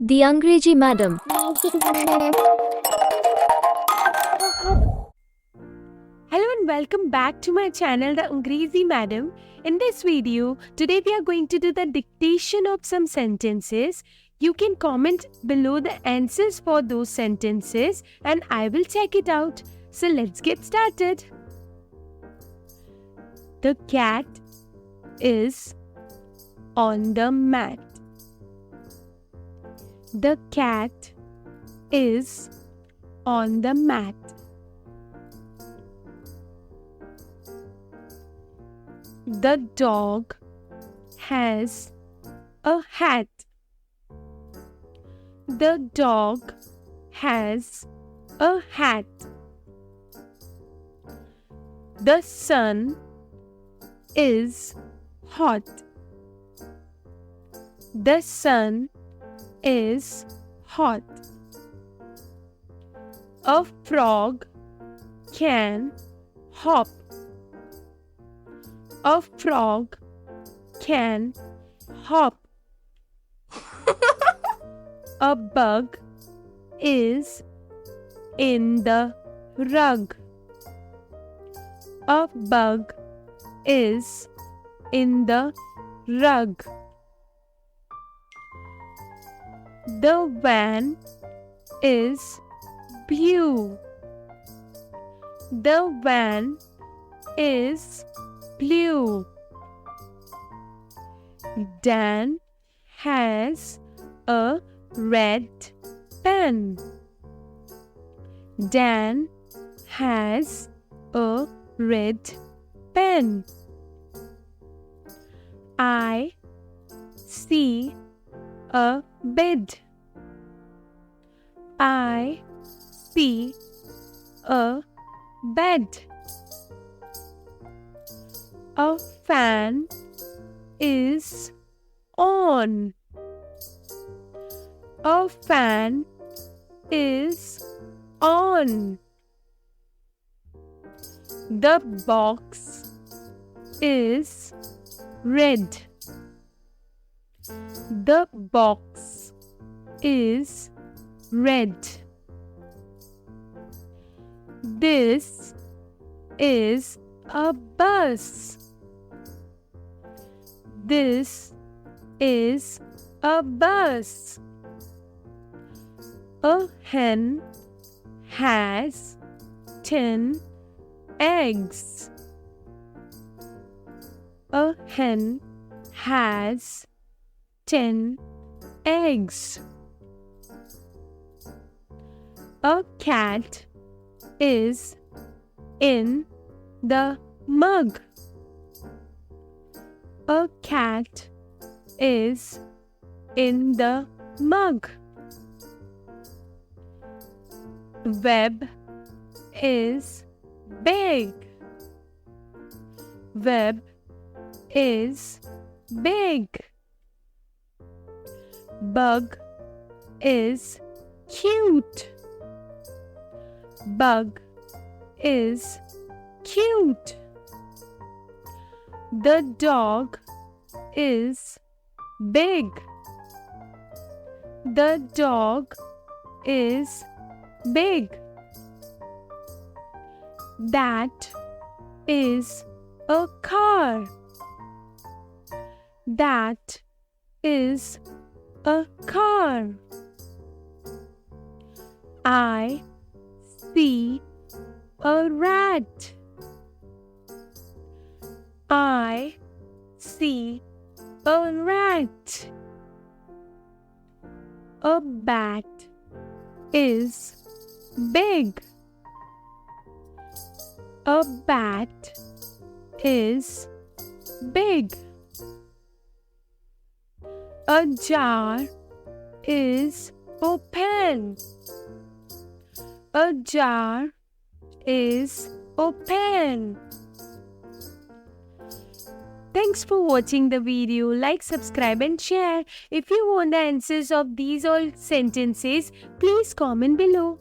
The Angrezi Madam. Hello and welcome back to my channel, The Angrezi Madam. In this video, today we are going to do the dictation of some sentences. You can comment below the answers for those sentences and I will check it out. So let's get started. The cat is on the mat. The cat is on the mat. The dog has a hat. The dog has a hat. The sun is hot. The sun is hot. A frog can hop. A frog can hop. A bug is in the rug. A bug is in the rug. The van is blue. The van is blue. Dan has a red pen. Dan has a red pen. I see a bed. I see a bed. A fan is on. A fan is on. The box is red. The box is red. This is a bus. This is a bus. A hen has 10 eggs. A hen has 10 eggs. A cat is in the mug. A cat is in the mug. Web is big. Web is big. Bug is cute. Bug is cute. The dog is big. The dog is big. That is a car. That is a car. I see a rat. I see a rat. A bat is big. A bat is big. A jar is open. A jar is open. Thanks for watching the video. Like, subscribe and share. If you want the answers of these all sentences, please comment below.